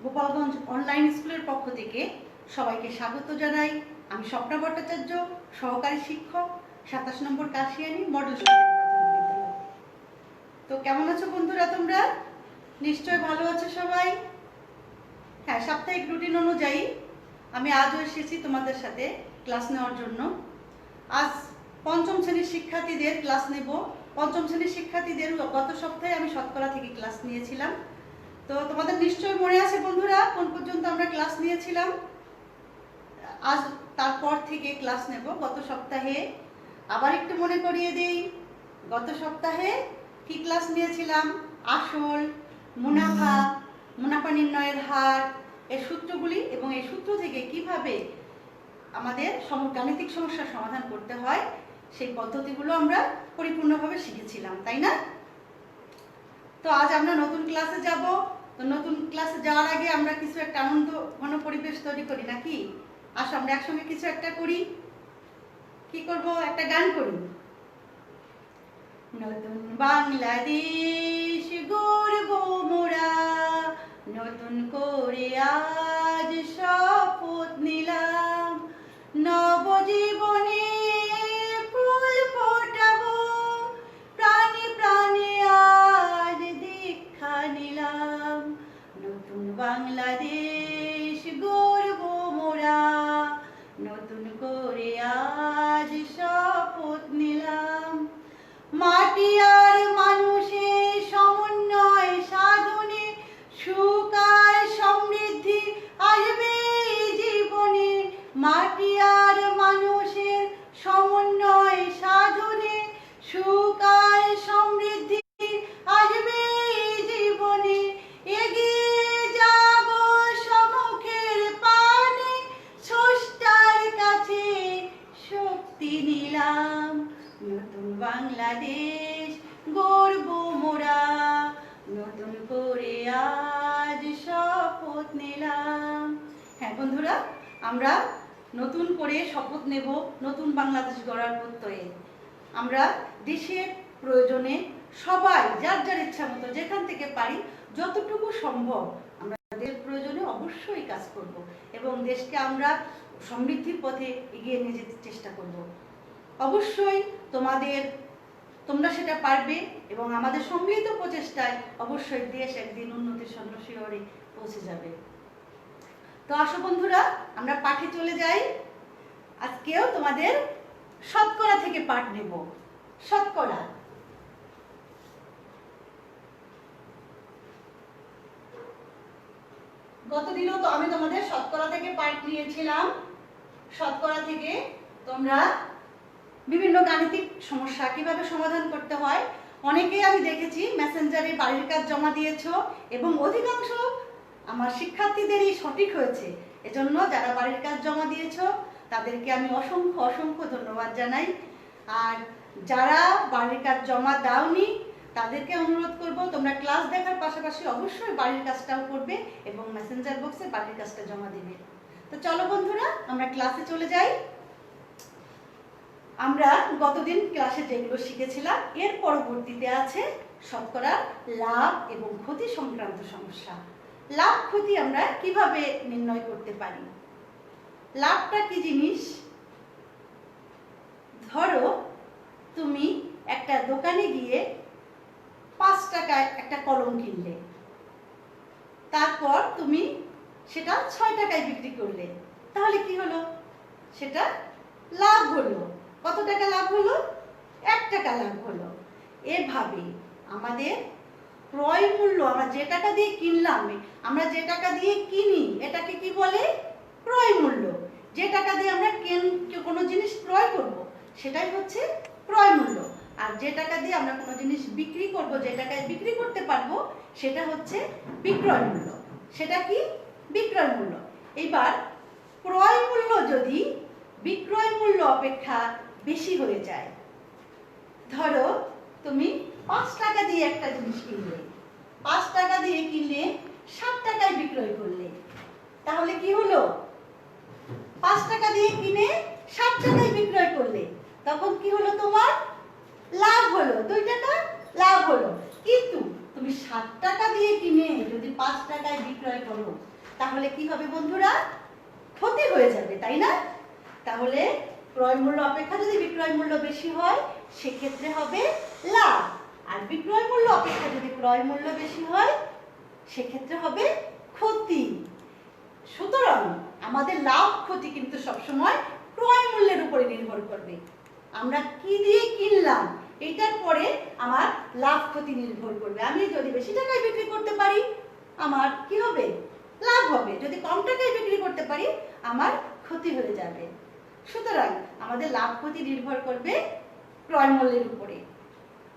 Gopalganj online স্কুলের পক্ষ থেকে সবাইকে স্বাগত জানাই। আমি স্বপ্না ভট্টাচার্য, সহকারী শিক্ষক, 27 নম্বর কাশিয়ানী মডেল সরকারি প্রাথমিক বিদ্যালয়। তো কেমন আছো বন্ধুরা? তোমরা নিশ্চয় ভালো আছো সবাই। হ্যাঁ, সাপ্তাহিক রুটিন অনুযায়ী আমি আজও এসেছি তোমাদের সাথে ক্লাস নেওয়ার জন্য। আজ পঞ্চম শ্রেণীর শিক্ষার্থীদের ক্লাস নেব। পঞ্চম শ্রেণীর শিক্ষার্থীদের গত সপ্তাহে আমি শতকরা থেকে ক্লাস নিয়েছিলাম। তো তোমাদের নিশ্চয় মনে আছে বন্ধুরা কোন পর্যন্ত আমরা ক্লাস নিয়েছিলাম। আজ তারপর থেকে ক্লাস নেব। গত সপ্তাহে আবার একটু মনে করিয়ে দেই, গত সপ্তাহে কি ক্লাস নিয়েছিলাম? আসল, মুনাফা, মুনাফা নির্ণয়ের হার, এই সূত্রগুলি এবং এই সূত্র থেকে কিভাবে আমাদের গাণিতিক সমস্যার সমাধান করতে হয় সেই পদ্ধতিগুলো আমরা পরিপূর্ণভাবে শিখেছিলাম, তাই না? তো আজ আমরা নতুন ক্লাসে যাব। তো নতুন ক্লাসে যাওয়ার আগে আমরা কিছু একটা আনন্দ ঘন পরিবেশ তৈরি করি নাকি? আসো আমরা একসঙ্গে কিছু একটা করি। কি করব? একটা গান করি। নতুন বাংলাদেশ গড়ব মোরা, নতুন করে আজ শপথ নিলাম, নবজীবনে ফুল ফোটাবো, প্রাণে প্রাণে আজ দীক্ষা নিলাম। নতুন বাংলাদেশ গড়ব মোরা, নতুন করে আজ শপথ নিলাম। মাটি আর মানুষের সমন্বয় সাধনে সুখ আর সমৃদ্ধি আসবে জীবনে। মাটি আর মানুষের সমন্বয় সাধনে সুখ আর সমৃদ্ধি আসবে জীবনে। এগিয়ে যাব সম্মুখের পানে, স্রষ্টার কাছে শক্তি নিলাম। নতুন বাংলাদেশ গড়ব মোরা, নতুন করে আজ শপথ নিলাম। হ্যাঁ বন্ধুরা, আমরা নতুন করে শপথ নেব নতুন বাংলাদেশ গড়ার প্রত্যয়ে। আমরা দেশের প্রয়োজনে সবাই যার যার ইচ্ছা মতো যেখান থেকে পারি যতটুকু সম্ভব আমরা দেশের প্রয়োজনে অবশ্যই কাজ করব এবং দেশকে আমরা সমৃদ্ধির পথে এগিয়ে নিয়ে যেতে চেষ্টা করব। অবশ্যই তোমরা সেটা পারবে এবং আমাদের সম্মিলিত প্রচেষ্টায় অবশ্যই দেশ একদিন উন্নতির স্বর্ণশিখরে পৌঁছে যাবে। তো আসো বন্ধুরা, আমরা পাঠে চলে যাই। আজকেও তোমাদের শতকরা থেকে পাঠ নেব। শতকরা। গতদিনও তো আমি তোমাদের শতকরা থেকে পাঠ নিয়েছিলাম। শতকরা থেকে তোমরা বিভিন্ন গাণিতিক সমস্যা কিভাবে সমাধান করতে হয় অনেকেই আমি দেখেছি মেসেঞ্জারে বাড়ির কাজ জমা দিয়েছো এবং অধিকাংশ আমার শিক্ষার্থীদেরই সঠিক হয়েছে। এজন্য যারা বাড়ির কাজ জমা দিয়েছো তাদেরকে আমি অসংখ্য অসংখ্য ধন্যবাদ জানাই। আর যারা বাড়ির কাজ জমা দাওনি তাদেরকে অনুরোধ করব তোমরা ক্লাস দেখার পাশাপাশি অবশ্যই বাড়ির কাজটাও করবে এবং মেসেঞ্জার বক্সে বাড়ির কাজটা জমা দিবে। তো চলো বন্ধুরা, আমরা ক্লাসে চলে যাই। আমরা গতদিন ক্লাসে যেগুলো শিখেছিলাম এর পরবর্তীতে আছে শতকরা লাভ এবং ক্ষতি সংক্রান্ত সমস্যা। লাভ ক্ষতি আমরা কিভাবে নির্ণয় করতে পারি? লাভটা কি জিনিস? ধরো তুমি একটা দোকানে গিয়ে 5 টাকায় একটা কলম কিনলে, তারপর তুমি সেটা 6 টাকায় বিক্রি করলে, তাহলে কি হলো? সেটা লাভ হলো। কত টাকা লাভ হলো? 1 টাকা লাভ হলো। এভাবে আমাদের ক্রয় মূল্য, আমরা যে টাকা দিয়ে কিনলাম, আমরা যে টাকা দিয়ে কিনি এটাকে কি বলে? ক্রয় মূল্য। যে টাকা দিয়ে আমরা কোনো জিনিস ক্রয় করব সেটাই হচ্ছে ক্রয় মূল্য। আর যে টাকা দিয়ে আমরা কোনো জিনিস বিক্রি করব, যে টাকায় বিক্রি করতে পারবো সেটা হচ্ছে বিক্রয় মূল্য। সেটা কি? বিক্রয় মূল্য। এবার ক্রয় মূল্য যদি বিক্রয় মূল্য অপেক্ষা বেশি হয়ে যায়, ধরো তুমি 5 টাকা দিয়ে একটা জিনিস কিনলে, 5 টাকা দিয়ে কিনলে 7 টাকায় বিক্রয় করলে, তাহলে কি হলো? 5 টাকা দিয়ে কিনে 7 টাকায় বিক্রয় করলে, তখন কি হলো? তোমার লাভ হলো, 2 টাকা লাভ হলো। কিন্তু তুমি 7 টাকা দিয়ে কিনে যদি 5 টাকায় বিক্রয় করো তাহলে কি হবে বন্ধুরা? ক্ষতি হয়ে যাবে, তাই না? তাহলে ক্রয় মূল্য অপেক্ষা যদি বিক্রয় মূল্য বেশি হয় সেক্ষেত্রে হবে লাভ, আর বিক্রয় মূল্য অপেক্ষা যদি ক্রয় মূল্য বেশি হয় সেক্ষেত্রে হবে ক্ষতি। সুতরাং আমাদের লাভ ক্ষতি কিন্তু সবসময় ক্রয় মূল্যের উপরে নির্ভর করবে। আমরা কি দিয়ে কিনলাম এটার পরে আমার লাভ ক্ষতি নির্ভর করবে। আমি যদি বেশি টাকায় বিক্রি করতে পারি আমার কি হবে? লাভ হবে। যদি কম টাকায় বিক্রি করতে পারি আমার ক্ষতি হয়ে যাবে। সুতরাং আমাদের লাভ ক্ষতি নির্ভর করবে ক্রয় মূল্যের উপরে।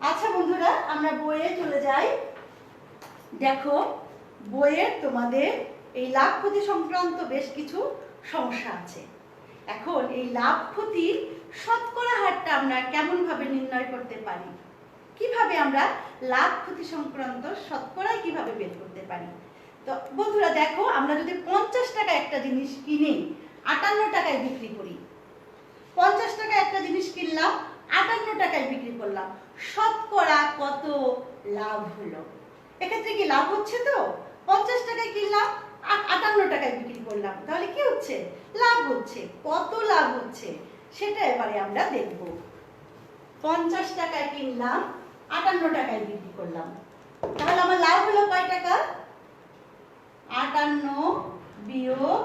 আচ্ছা বন্ধুরা, আমরা বইয়ে চলে যাই। দেখো বইয়ে তোমাদের এই লাভ ক্ষতি সংক্রান্ত বেশ কিছু সমস্যা আছে। এখন এই লাভ ক্ষতির শতকরা হারটা আমরা কেমন ভাবে নির্ণয় করতে পারি, কিভাবে আমরা লাভ ক্ষতি সংক্রান্ত শতকরা কিভাবে বের করতে পারি? তো বন্ধুরা দেখো, আমরা যদি 50 টাকা একটা জিনিস কিনে 58 টাকায় বিক্রি করি, 50 টাকা একটা জিনিস কিনলাম 58 টাকায় বিক্রি করলাম, শতকরা কত লাভ হলো? এক্ষেত্রে কি লাভ হচ্ছে? তো 50 টাকায় কিনলাম 58 টাকায় বিক্রি করলাম, তাহলে কি হচ্ছে? লাভ হচ্ছে। কত লাভ হচ্ছে সেটা এবারে আমরা দেখব। 50 টাকায় কিনলাম 58 টাকায় বিক্রি করলাম, তাহলে আমার লাভ হলো কয় টাকা? 58 বিয়োগ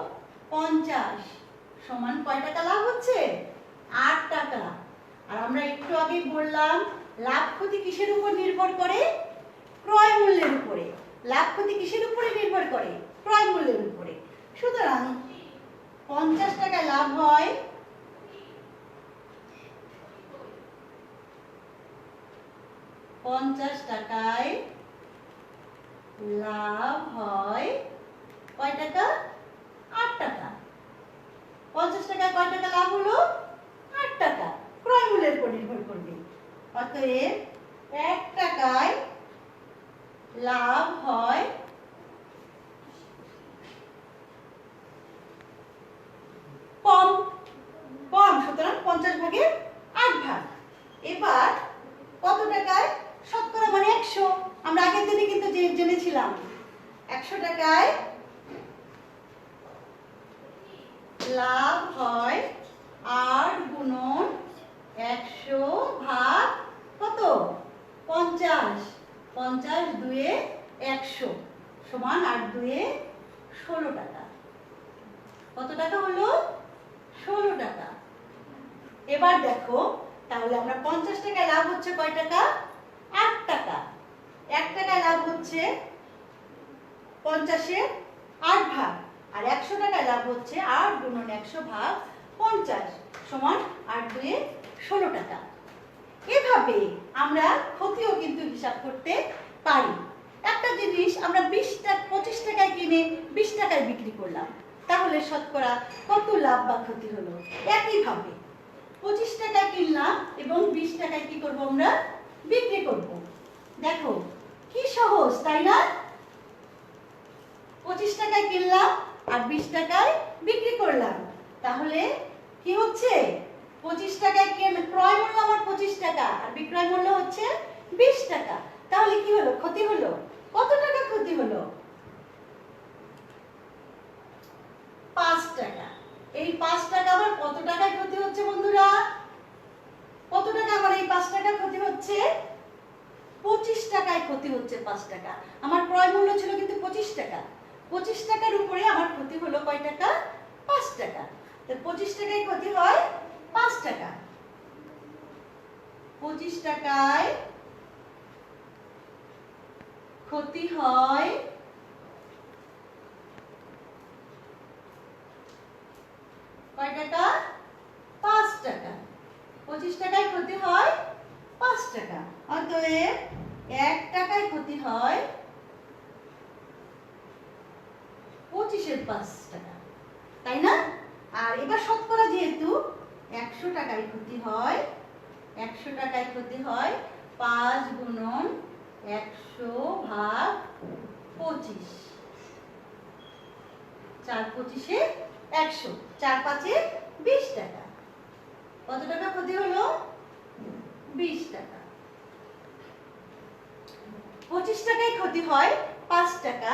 50 সমান কয় টাকা লাভ হচ্ছে? 8 টাকা। আর আমরা একটু আগে বললাম লাভ ক্ষতি কিসের উপর নির্ভর করে? ক্রয় মূল্যের উপরে। লাভ ক্ষতি কিসের উপরে নির্ভর করে? ক্রয় মূল্যের উপরে। সুতরাং 50 টাকায় লাভ হয় 50 টাকায় লাভ হয় কয় টাকা? 8 টাকা। 50 টাকায় কয় টাকা লাভ হলো? 8 টাকা। ক্রয় মূল্যের উপর নির্ভর করবে। অতএব 1 টাকায় লাভ হয় কম, সুতরাং 50 ভাগে 8 ভাগ। এবার কত টাকায়? শতকরা মানে 100। আমরা আগের দিনে কিন্তু জেনেছিলাম 100 টাকায় লাভ হয় 8 গুণন 100 ভাগ কত? 50। 50 দুয়ে 100 সমান 8 দুয়ে 16 টাকা। কত টাকা হলো? 16 টাকা। এবার দেখো, তাহলে আমরা 50 টাকায় লাভ হচ্ছে কয় টাকা? 8 টাকা। 1 টাকায় লাভ হচ্ছে 50 এর 8 ভাগ, আর 100 টাকায় লাভ হচ্ছে 8 গুণন 100 ভাগ 50 সমান 8 দুয়ে 16 টাকা। এভাবে আমরা ক্ষতিও কিন্তু হিসাব করতে পারি। একটা জিনিস আমরা 25 টাকায় কিনে 20 টাকায় বিক্রি করলাম, তাহলে শতকরা কত লাভ বা ক্ষতি হলো? একইভাবে 25 টাকায় কিনলাম এবং 20 টাকায় কি করব? আমরা বিক্রি করব। দেখো কি সহজ, তাই না? 25 টাকায় কিনলাম আর 20 টাকায় বিক্রি করলাম, তাহলে কি হচ্ছে? 25 টাকায় ক্রয় মূল্য আমার 25 টাকা আর বিক্রয় মূল্য হচ্ছে 20 টাকা, তাহলে কি হলো? ক্ষতি হলো। কত টাকা ক্ষতি হলো? 5 টাকা। এই 5 টাকা আমার কত টাকায় ক্ষতি হচ্ছে বন্ধুরা? কত টাকা আমার এই 5 টাকা ক্ষতি হচ্ছে? 25 টাকায় ক্ষতি হচ্ছে। 5 টাকা আমার ক্রয় মূল্য ছিল কিন্তু 25 টাকা। 25 টাকার উপরে আমার ক্ষতি হলো কয় টাকা? 5 টাকা। তো 25 টাকায় ক্ষতি হয় 5 টাকা। 25 টাকায় ক্ষতি হয় কয় টাকা? 5 টাকা। 25 টাকায় ক্ষতি হয় 5 টাকা। অতএব 1 টাকায় ক্ষতি হয় 25 এর 5 টাকা, তাই না? আর এবার শতকরা যেহেতু 100 টাকায় ক্ষতি হয়, 100 টাকায় ক্ষতি হয় 5 গুণন 100 ভাগ 25। 4 25 100, 4 5 20 টাকা। কত টাকা ক্ষতি হলো? 20 টাকা। 25 টাকায় ক্ষতি হয় 5 টাকা,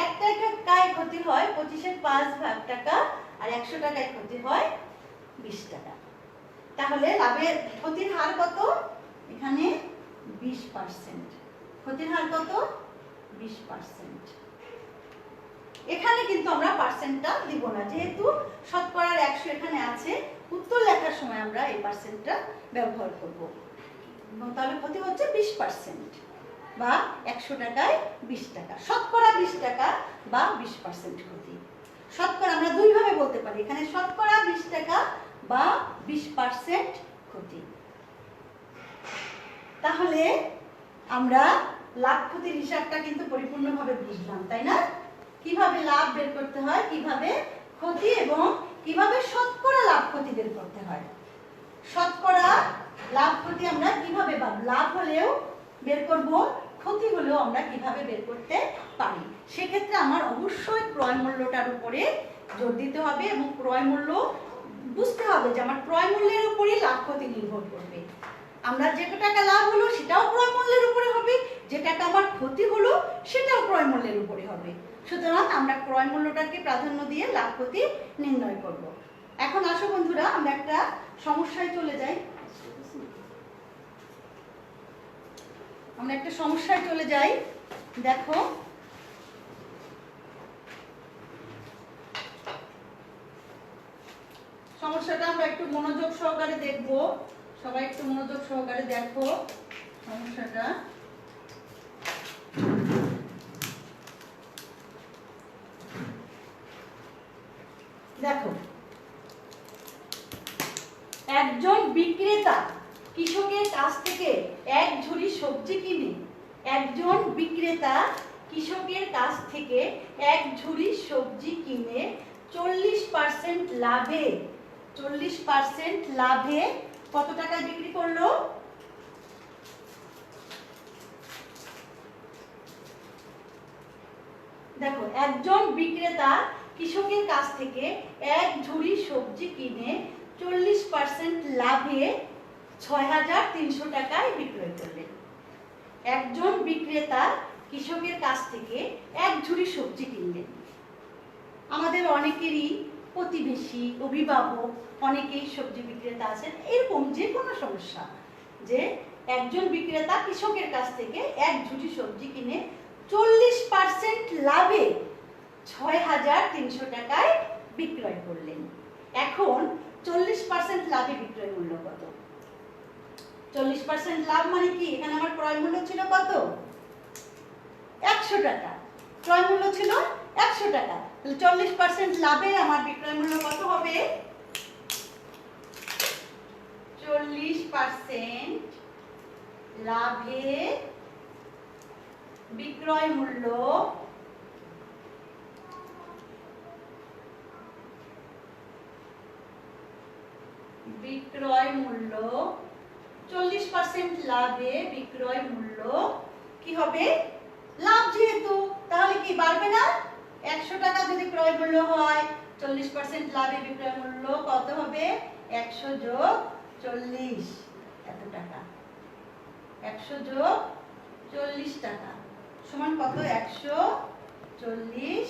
1 টাকায় ক্ষতি হয় 25-এর 5 ভাগ টাকা, আর 100 টাকায় ক্ষতি হয় 20 টাকা। তাহলে লাভের ক্ষতির হার কত? এখানে 20%। ক্ষতির হার কত? 20%। এখানে কিন্তু আমরা পার্সেন্টটা দিব না, যেহেতু শতকরার 100 এখানে আছে, উত্তর লেখার সময় আমরা এই পার্সেন্টটা ব্যবহার করব। এবং তাহলে ক্ষতি হচ্ছে 20%, বা 100 টাকায় 20 টাকা, শতকরা 20 টাকা বা 20% ক্ষতি। শতকরা আমরা দুই ভাবে বলতে পারি, এখানে শতকরা 20 টাকা বা 20% ক্ষতি। তাহলে আমরা লাভ ক্ষতির হিসাবটা কিন্তু পরিপূর্ণভাবে বুঝলাম, তাই না? কিভাবে লাভ বের করতে হয়, কিভাবে ক্ষতি, এবং কিভাবে শতকরা লাভ ক্ষতি বের করতে হয়। শতকরা লাভ ক্ষতি আমরা কিভাবে লাভ হলেও বের করব, ক্ষতি হলেও আমরা কিভাবে বের করতে পারি। সেক্ষেত্রে আমার অবশ্যই ক্রয় মূল্যটার উপরে জোর দিতে হবে, এবং ক্রয় মূল্য বুঝতে হবে যে আমার ক্রয় মূল্যের উপরেই লাভ ক্ষতি নির্ভর করবে। আমরা যে টাকা লাভ হলো সেটাও ক্রয় মূল্যের উপরে হবে, যে টাকা আমার ক্ষতি হলো সেটাও ক্রয় মূল্যের উপরে হবে। সুতরাং আমরা ক্রয় মূল্যটাকে প্রাধান্য দিয়ে লাভ ক্ষতি নির্ণয় করব। এখন আসো বন্ধুরা, আমরা একটা সমস্যায় চলে যাই। আমরা একটা সমস্যায় চলে যাই। দেখো, সমস্যাটা আমরা একটু মনোযোগ সহকারে দেখব। সবাই একটু মনোযোগ সহকারে দেখো সমস্যাটা। দেখো, একজন বিক্রেতা কৃষকের কাছ থেকে এক ঝুড়ি সবজি কিনে, একজন বিক্রেতা কৃষকের কাছ থেকে এক ঝুড়ি সবজি কিনে 40% লাভে, 40% লাভে কত টাকায় বিক্রি করলো? দেখো, একজন বিক্রেতা কৃষকের কাছ থেকে এক ঝুড়ি সবজি কিনে 40% লাভে 6300 টাকায় বিক্রয় করলেন। একজন বিক্রেতা কৃষকের কাছ থেকে এক ঝুড়ি সবজি কিনলেন। আমাদের অনেকেরই প্রতিবেশী, অভিভাবক, অনেকেই সবজি বিক্রেতা আছেন। এরকম যে কোনো সমস্যা, যে একজন বিক্রেতা কৃষকের কাছ থেকে এক ঝুড়ি সবজি কিনে 40% লাভে 6300 টাকায় বিক্রয় করলেন। এখন 40% লাভে বিক্রয় মূল্য কত? 40% লাভ মানে কি? এখানে আমার ক্রয় মূল্য ছিল কত? 100 টাকা। ক্রয় মূল্য ছিল 100 টাকা। তাহলে 40% লাভে আমার বিক্রয় মূল্য কত হবে? 40% লাভে বিক্রয় মূল্য বিক্রয় মূল্য 40% লাভে বিক্রয় মূল্য কি হবে? লাভ যেহেতু, তাহলে কি বাড়বে না? 100 টাকা যদি ক্রয় মূল্য হয়, 40% লাভে বিক্রয় মূল্য কত হবে? 100 যোগ 40, এত টাকা। 100 যোগ 40 টাকা সমান কত? 140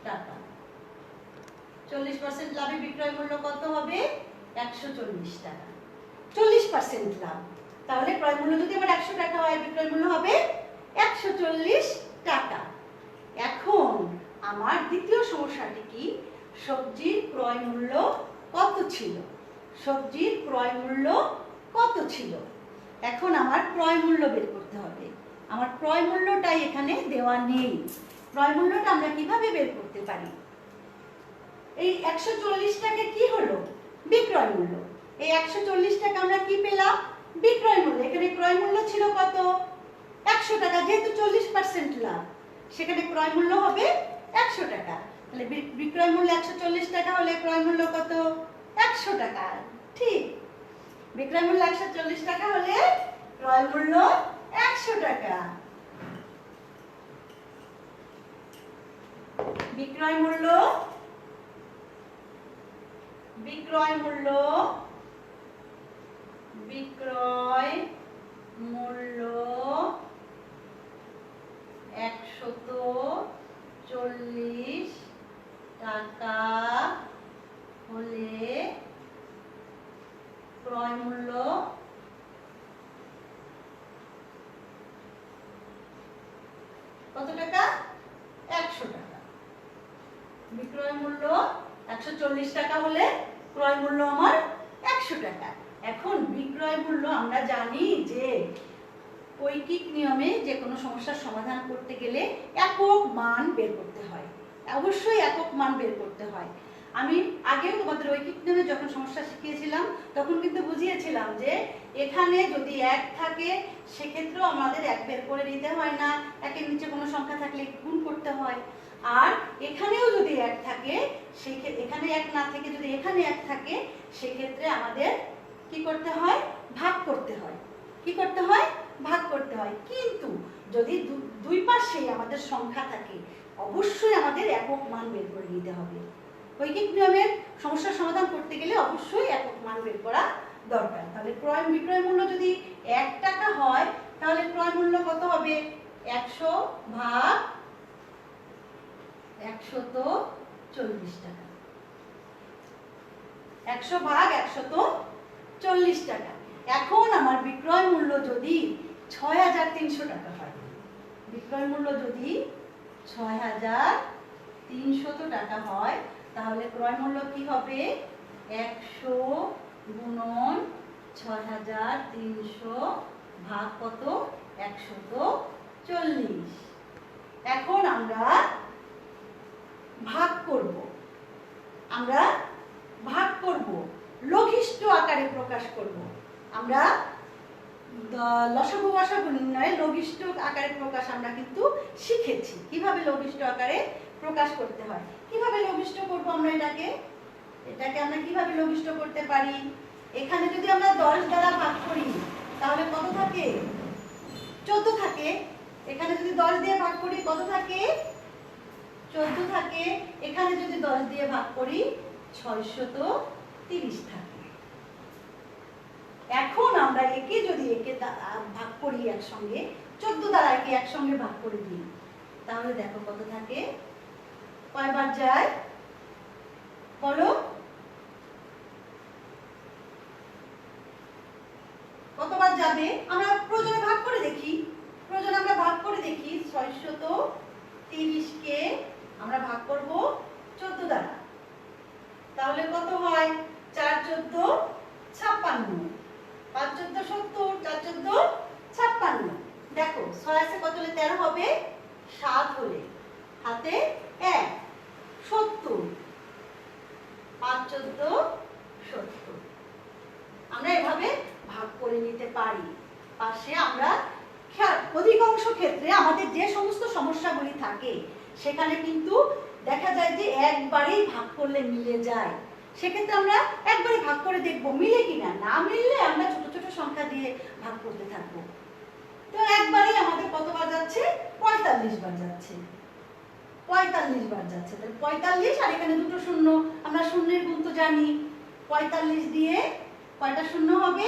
টাকা। 40% লাভে বিক্রয় মূল্য কত হবে? 140 টাকা। 40% লাভ, তাহলে ক্রয় মূল্য যদি আমার 100 টাকা হয়, বিক্রয় মূল্য হবে 140 টাকা। এখন আমার দ্বিতীয় সমস্যাটি কি? সবজির ক্রয় মূল্য কত ছিল? সবজির ক্রয় মূল্য কত ছিল? এখন আমার ক্রয় মূল্য বের করতে হবে। আমার ক্রয় মূল্যটাই এখানে দেওয়া নেই। ক্রয় মূল্যটা আমরা কিভাবে বের করতে পারি? এই 140 টাকা কি হলো? বিক্রয় মূল্য। এই 140 টাকা আমরা কি পেলাম? বিক্রয় মূল্য। এখানে ক্রয় মূল্য ছিল কত? 100 টাকা। যেহেতু 40% লাভ, সেখানে ক্রয় মূল্য হবে 100 টাকা। তাহলে বিক্রয় মূল্য 140 টাকা হলে ক্রয় মূল্য কত? 100 টাকা। ঠিক, বিক্রয় মূল্য 140 টাকা হলে ক্রয় মূল্য 100 টাকা। বিক্রয় মূল্য বিক্রয় মূল্য বিক্রয় মূল্য কত টাকা? 100 টাকা। বিক্রয় মূল্য 140 টাকা হলে ক্রয় মূল্য আমার 100 টাকা। এখন বিক্রয় মূল্য আমরা জানি যে ঐকিক নিয়মে যে কোনো সমস্যার সমাধান করতে গেলে একক মান বের করতে হয়, অবশ্যই একক মান বের করতে হয়। আমি আগেও তোমাদের ঐকিক নিয়মে যখন সমস্যা শিখিয়েছিলাম তখন কিন্তু বুঝিয়েছিলাম যে এখানে যদি 1 থাকে সেক্ষেত্রেও আমাদের 1 বের করে নিতে হয় না, একের নিচে কোনো সংখ্যা থাকলে গুণ করতে হয়। আর এখানেও যদি 1 থাকে এখানে 1 না থেকে যদি এখানে 1 থাকে সেক্ষেত্রে আমাদের কি করতে হয়? ভাগ করতে হয়। কি করতে হয়? ভাগ করতে হয়। কিন্তু যদি দুই পাশেই আমাদের সংখ্যা থাকে অবশ্যই আমাদের একক মান বের করে নিতে হবে। ঐকিক নিয়মের সমস্যার সমাধান করতে গেলে অবশ্যই একক মান বের করা দরকার। তাহলে ক্রয় বিক্রয় মূল্য যদি 1 টাকা হয় তাহলে ক্রয় মূল্য কত হবে? 100 ভাগ 140 টাকা। 100 ভাগ 140 টাকা। এখন আমার বিক্রয় মূল্য যদি 6300 টাকা হয়, বিক্রয় মূল্য যদি 6300 টাকা হয় তাহলে ক্রয় মূল্য কি হবে? 100 গুণন 6300 ভাগ কত? 140। এখন আমরা ভাগ করব, লঘিষ্ঠ আকারে প্রকাশ করব। আমরা লসাগু গসাগু নির্ণয়ে লঘিষ্ঠ আকারে প্রকাশ আমরা কিন্তু শিখেছি কিভাবে লঘিষ্ঠ আকারে প্রকাশ করতে হয়। কিভাবে লঘিষ্ঠ করব আমরা এটাকে আমরা কিভাবে লঘিষ্ঠ করতে পারি? এখানে যদি আমরা 10 দ্বারা ভাগ করি তাহলে কত থাকে? 14 থাকে। এখানে যদি 10 দিয়ে ভাগ করি কত থাকে? 14 থাকে। এখানে যদি 10 দিয়ে ভাগ করি 630 থাকে। এখন আমরা একে যদি ভাগ করি একসঙ্গে, 14 দ্বারা একে একসঙ্গে ভাগ করে দিই তাহলে দেখো কত থাকে? কয়বার যায় বলো? কতবার যাবে? আমরা প্রয়োজনে ভাগ করে দেখি। প্রয়োজনে আমরা ভাগ করে দেখি। 630 কে আমরা ভাগ করব 14 দ্বারা। তাহলে কত হয়? 4 14 56, 5 14 70, 4 14 56। দেখো 6 আছে কত হলে 13 হবে? 7 হলে হাতে 1 70, 5 14 70। আমরা এভাবে ভাগ করে নিতে পারি। পাশে আমরা অধিকাংশ ক্ষেত্রে আমাদের যে সমস্ত সমস্যাগুলি থাকে সেখানে কিন্তু দেখা যায় যে একবারেই ভাগ করলে মিলে যায়। সেক্ষেত্রে আমরা একবারে ভাগ করে দেখব মিলে কিনা। না মিললে আমরা ছোট ছোট সংখ্যা দিয়ে ভাগ করতে থাকবো। তো একবারেই আমাদের কতবার যাচ্ছে? 45 বার যাচ্ছে। 45 বার যাচ্ছে। তাহলে 45 আর এখানে দুটো শূন্য, আমরা শূন্যের গুণ তো জানি। 45 দিয়ে কয়টা শূন্য হবে?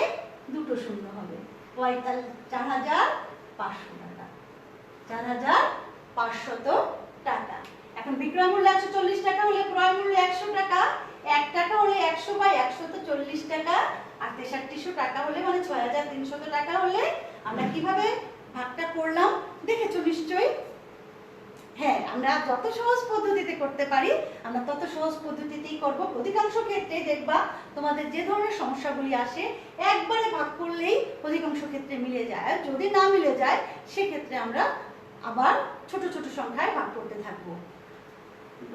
দুটো শূন্য হবে। 4500 টাকা। 4500 টাকা। এখন বিক্রয় মূল্য 140 টাকা হলে ক্রয় মূল্য 100 টাকা। 1 টাকা হলে 100 বাই 140 টাকা। আর 6300 টাকা হলে মানে 6300 টাকা হলে আমরা কিভাবে ভাগটা করলাম দেখেছো নিশ্চয়ই? হ্যাঁ, আমরা যত সহজ পদ্ধতিতে করতে পারি আমরা তত সহজ পদ্ধতিতেই করব। অধিকাংশ ক্ষেত্রে দেখবা তোমাদের যে ধরনের সমস্যাগুলি আসে একবারে ভাগ করলেই অধিকাংশ ক্ষেত্রে মিলে যায়। আর যদি না মিলে যায় সেক্ষেত্রে আমরা আবার ছোট ছোট সংখ্যায় ভাগ করতে থাকবো।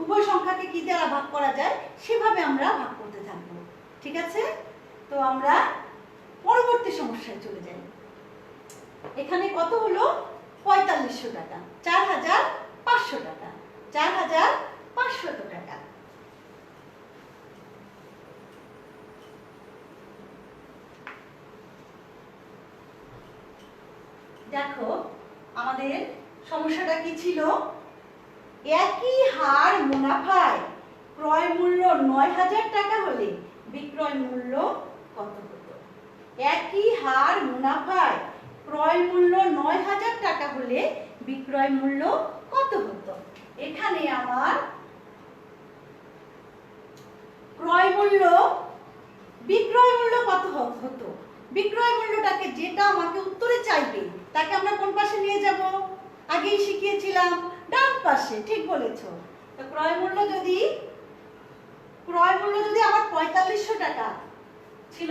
উভয় সংখ্যাকে কি দ্বারা ভাগ করা যায় সেভাবে আমরা ভাগ করতে থাকবো। ঠিক আছে? তো আমরা পরবর্তী সমস্যায় চলে যাই। এখানে কত হলো? 4500 টাকা। 4500 টাকা। 4500 টাকা। দেখো আমাদের সমস্যাটা কি ছিল? একই হার মুনাফায় ক্রয় মূল্য 9000 টাকা হলে বিক্রয় মূল্য কত হতো? একই হার মুনাফায় ক্রয় মূল্য 9000 টাকা হলে বিক্রয় মূল্য কত হতো? এখানে আমার ক্রয় মূল্য বিক্রয় মূল্য কত হতো? বিক্রয় মূল্যটাকে যেটা আমাকে উত্তরে চাইবে তাকে আমরা কোন পাশে নিয়ে যাব? আগেই শিখিয়েছিলাম ডান পাশে, ঠিক বলেছো। তো ক্রয় মূল্য যদি আমার 4500 টাকা ছিল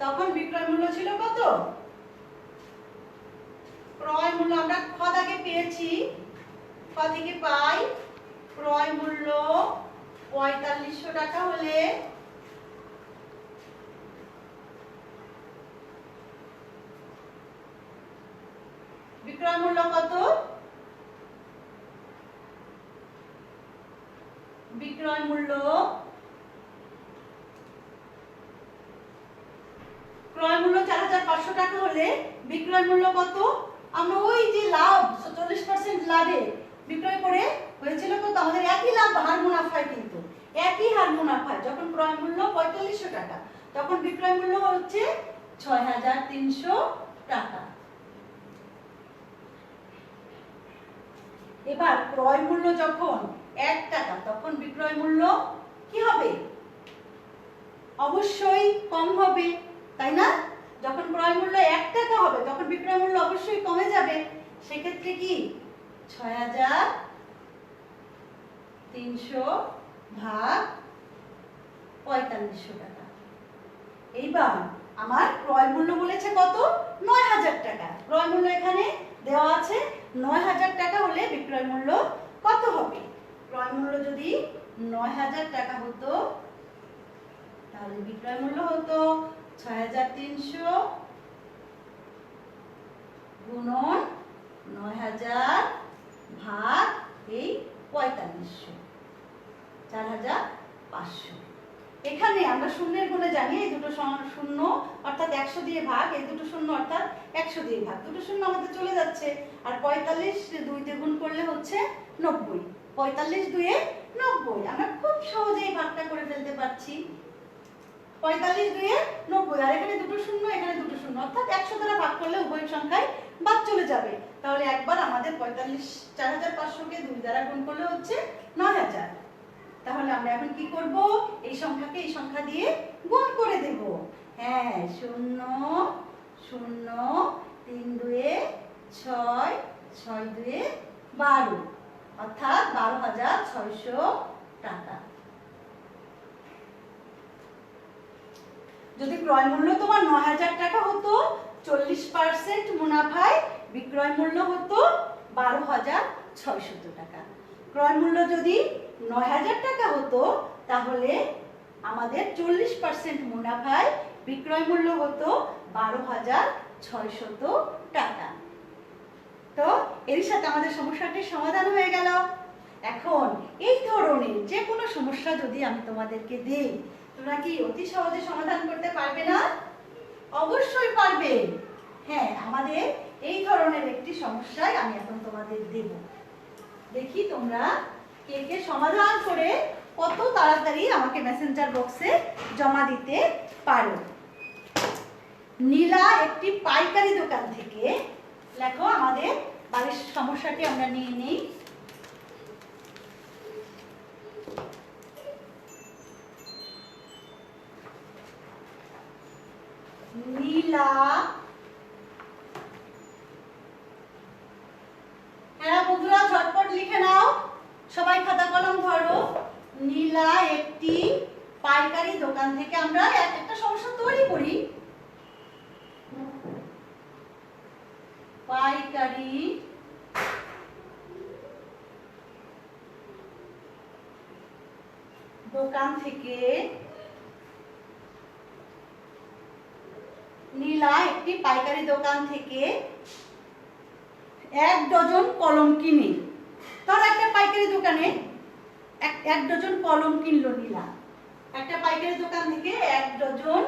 তখন বিক্রয় মূল্য ছিল কত? ক্রয় মূল্য আমরা খ দাগে পেয়েছি, খ থেকে পাই ক্রয় মূল্য 4500 টাকা হলে বিক্রয় মূল্য কত? বিক্রয় মূল্য ক্রয় মূল্য 4500 টাকা হলে বিক্রয় মূল্য কত? আমরা ওই যে লাভ 40% লাভে বিক্রয় করে হয়েছিল কত? আমাদের একই লাভ, হার মুনাফায়, কিন্তু একই হার মুনাফায় যখন ক্রয় মূল্য 4500 টাকা তখন বিক্রয় মূল্য হচ্ছে 6300 টাকা। এবার ক্রয় মূল্য যখন 1 টাকা তখন বিক্রয় মূল্য কি হবে? অবশ্যই কম হবে, তাই না? যখন ক্রয় মূল্য 1 টাকা হবে তখন বিক্রয় মূল্য অবশ্যই কমে যাবে। সেক্ষেত্রে কি 6300 ভাগ 4500 টাকা। এইবার আমার ক্রয় মূল্য বলেছে কত? 9000 টাকা। ক্রয় মূল্য এখানে দেওয়া আছে 9000 টাকা হলে বিক্রয় মূল্য কত হবে? ক্রয় মূল্য যদি 9000 টাকা হতো তাহলে বিক্রয় মূল্য হতো 6300 গুণন 9000 ভাগ এই 4500, 4500। এখানে আমরা শূন্যের গুণে জানি এই দুটো শূন্য অর্থাৎ 100 দিয়ে ভাগ, এই দুটো শূন্য অর্থাৎ 100 দিয়ে ভাগ, দুটো শূন্য আমাদের চলে যাচ্ছে। আর 45 2 দিয়ে গুণ করলে হচ্ছে 90। 45 2 এ 90। আমরা খুব সহজেই ভাগটা করে ফেলতে পারছি। 45 2 এ 90, আর এখানে দুটো শূন্য, এখানে দুটো শূন্য, অর্থাৎ 100 দ্বারা ভাগ করলে উভয় সংখ্যায় বাদ চলে যাবে। তাহলে একবার আমাদের 45 4500 কে 2 দ্বারা গুণ করলে হচ্ছে 9000। তাহলে আমরা এখন কি করব? এই সংখ্যাকে এই সংখ্যা দিয়ে গুণ করে দেব। হ্যাঁ, 0 0 3 2 এ 6 6 2 এ 12, অর্থাৎ 12600 টাকা। যদি ক্রয় মূল্য তোমার 9000 টাকা হতো, 40% মুনাফায় বিক্রয় মূল্য হতো 12600 টাকা। ক্রয় মূল্য যদি 9000 টাকা হতো তাহলে আমাদের 40% মুনাফায় বিক্রয় মূল্য হতো 12600 টাকা। তো এর সাথে আমাদের সমস্যাটির সমাধান হয়ে গেল। এখন এই ধরনের যে কোনো সমস্যা যদি আমি তোমাদেরকে দেই, তোমরা কি অতি সহজে সমাধান করতে পারবে না? অবশ্যই পারবে। হ্যাঁ, আমাদের এই ধরনের একটি সমস্যায় আমি এখন তোমাদের দেব। দেখি তোমরা কে কে সমাধান করে কত তাড়াতাড়ি আমাকে মেসেঞ্জার বক্সে জমা দিতে পারো। নীলা একটি পাইকারি দোকান থেকে, লেখো আমাদের বাড়ির সমস্যাটি আমরা নিয়ে নিই। নীলা, হ্যাঁ বন্ধুরা ঝটপট লিখে নাও, সবাই খাতা কলম ধরো। নীলা একটি পাইকারি দোকান থেকে, আমরা একটা সমস্যা তৈরি করি। পাইকারি দোকান থেকে নীলা একটি পাইকারি দোকান থেকে 1 ডজন কলম কিনে, ধর একটা পাইকারি দোকানে 1 ডজন কলম কিনলো নীলা। একটা পাইকারি দোকান থেকে 1 ডজন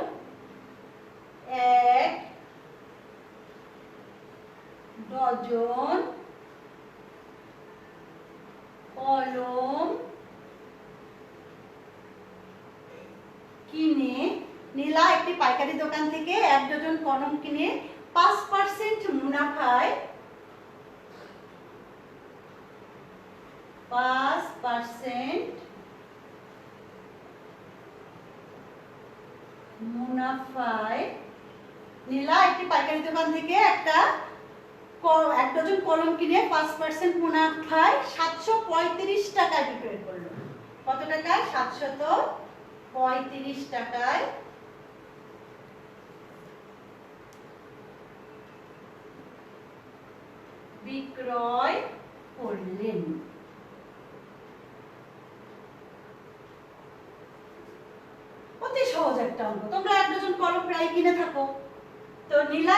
কলম কিনে, নীলা একটি পাইকারি দোকান থেকে 1 ডজন কলম কিনে 5% মুনাফায় 5% মুনাফায় নীলা একটি পাইকারি দোকান থেকে একটা এক ডজন কলম কিনে 5% মুনাফায় 735 টাকায় বিক্রয় করলো। কত টাকায়? 735 টাকায় বিক্রয় করলেন। অতি সহজ একটা অঙ্ক। তোমরা এক ডজন কলম প্রায় কিনে থাকো। তো নীলা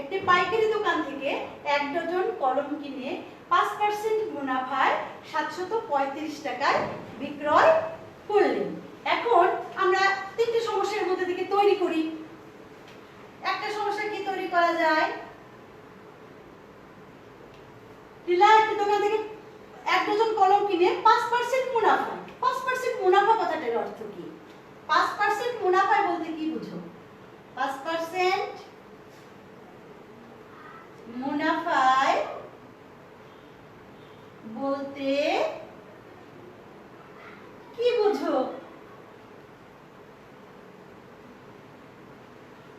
একটি পাইকারি দোকান থেকে এক ডজন কলম কিনে 5% মুনাফায় 735 টাকায় বিক্রয় করলেন। এখন আমরা তিনটি সমস্যার মধ্যে থেকে তৈরি করি। একটা সমস্যা কি তৈরি করা যায়? নীলা একটি দোকান থেকে এক ডজন কলম কিনে 5% মুনাফা। 5% মুনাফা কথাটার অর্থ কি? 5% মুনাফা বলতে কি বুঝো? 5% মুনাফায় বলতে কি বুঝো?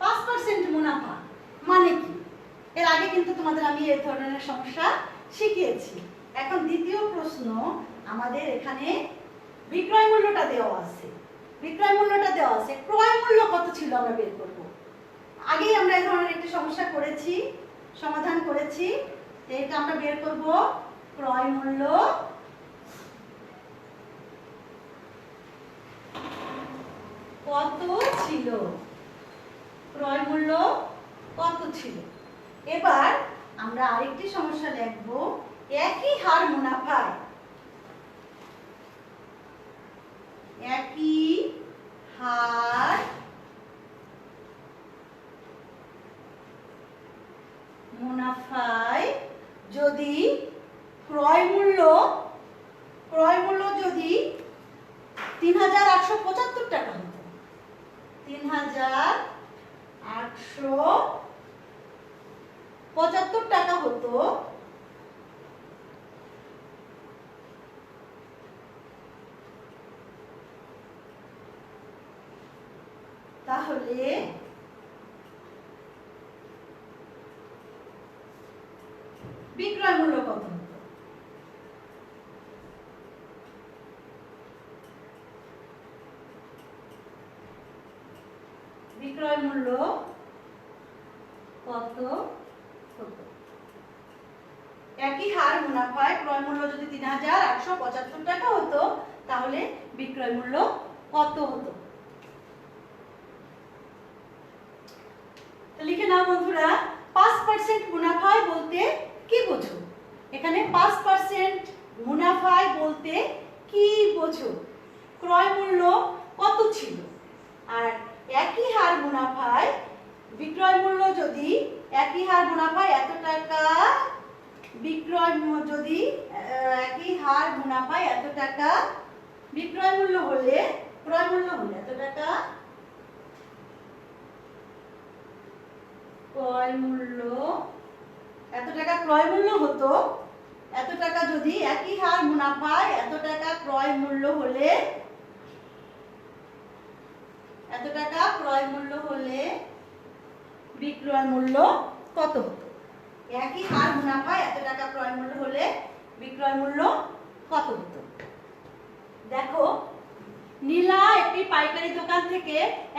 5% মুনাফা মানে কি? এর আগে কিন্তু তোমাদের আমি এই ধরনের সমস্যা শিখিয়েছি। এখন দ্বিতীয় প্রশ্ন, আমাদের এখানে বিক্রয় মূল্যটা দেওয়া আছে। বিক্রয় মূল্যটা দেওয়া আছে, ক্রয় মূল্য কত ছিল আমরা বের করব। আগেই আমরা এই ধরনের একটি সমস্যা করেছি, সমাধান করেছি। এটা আমরা বের করব ক্রয় মূল্য কত ছিল। ক্রয় মূল্য কত ছিল। এবার আমরা আরেকটি সমস্যা লিখব, একই হার মুনাফায়, একই হার মুনাফায় যদি ক্রয় মূল্য যদি ৩৮৭৫ টাকা হতো, ৩৮৭৫ টাকা হতো, তাহলে বিক্রয় মূল্য কত হতো? বিক্রয় মূল্য কত হতো? একই হার মুনাফায় ক্রয় মূল্য যদি ৩৮৭৫ টাকা হতো, তাহলে বিক্রয় মূল্য কত হতো? লিখে নাও বন্ধুরা, 5% মুনাফায় বলতে কি বোঝো? এখানে 5% মুনাফায় বলতে কি বোঝো? ক্রয় মূল্য কত ছিল? আর একই হার মুনাফায় বিক্রয় মূল্য যদি একই হার মুনাফায় এত টাকা, বিক্রয় যদি একই হার মুনাফায় এত টাকা বিক্রয় মূল্য হলে, ক্রয় মূল্য হলে এত টাকা, ক্রয় মূল্য এত টাকা ক্রয় মূল্য হতো, এত টাকা যদি একই হার মুনাফায় এত টাকা ক্রয় মূল্য হলে, এত টাকা ক্রয় মূল্য হলে বিক্রয় মূল্য কত হতো? একই হার মুনাফায় এত টাকা ক্রয় মূল্য হলে বিক্রয় মূল্য কত হতো? দেখো, নীলা একটি পাইকারি দোকান থেকে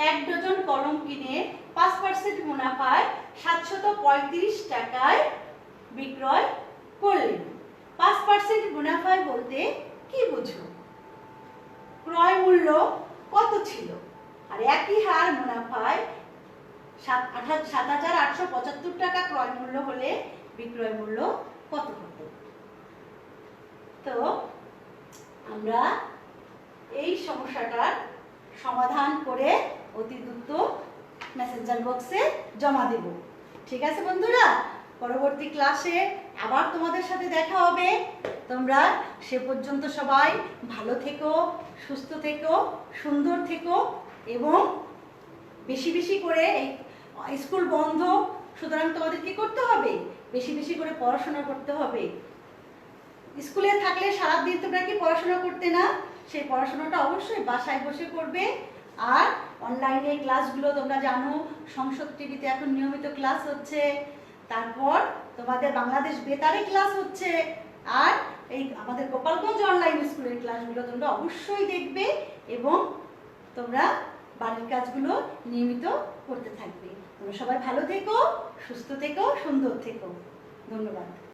এক ডজন কলম কিনে 5% মুনাফায় 735 টাকায় বিক্রয় করলেন। 5% মুনাফায় বলতে কি বুঝো? ক্রয় মূল্য কত ছিল? আর একই হার মুনাফায় ৭৮৭৫ টাকা ক্রয় মূল্য হলে বিক্রয় মূল্য কত হতো? তো আমরা এই সমস্যাটার সমাধান করে অতি দ্রুত মেসেঞ্জার বক্সে জমা দেব। ঠিক আছে বন্ধুরা, পরবর্তী ক্লাসে আবার তোমাদের সাথে দেখা হবে। তোমরা সে পর্যন্ত সবাই ভালো থেকো, সুস্থ থেকো, সুন্দর থেকো এবং বেশি বেশি করে, এই স্কুল বন্ধ, সুতরাং তোমাদের কি করতে হবে? বেশি বেশি করে পড়াশোনা করতে হবে। স্কুলে থাকলে সারাদিন তোমরা কি পড়াশোনা করতে না? সেই পড়াশোনাটা অবশ্যই বাসায় বসে করবে। আর অনলাইনে ক্লাসগুলো তোমরা জানো, সংসদ টিভিতে এখন নিয়মিত ক্লাস হচ্ছে। তারপর তোমরা তোমাদের বাংলাদেশ বেতারে ক্লাস হচ্ছে, আর এই আমাদের গোপালগঞ্জ অনলাইন স্কুলের ক্লাসগুলো তোমরা অবশ্যই দেখবে এবং তোমরা বাড়ির কাজগুলো নিয়মিত করতে থাকবে। তোমরা সবাই ভালো থেকো, সুস্থ থেকো, সুন্দর থেকো। ধন্যবাদ।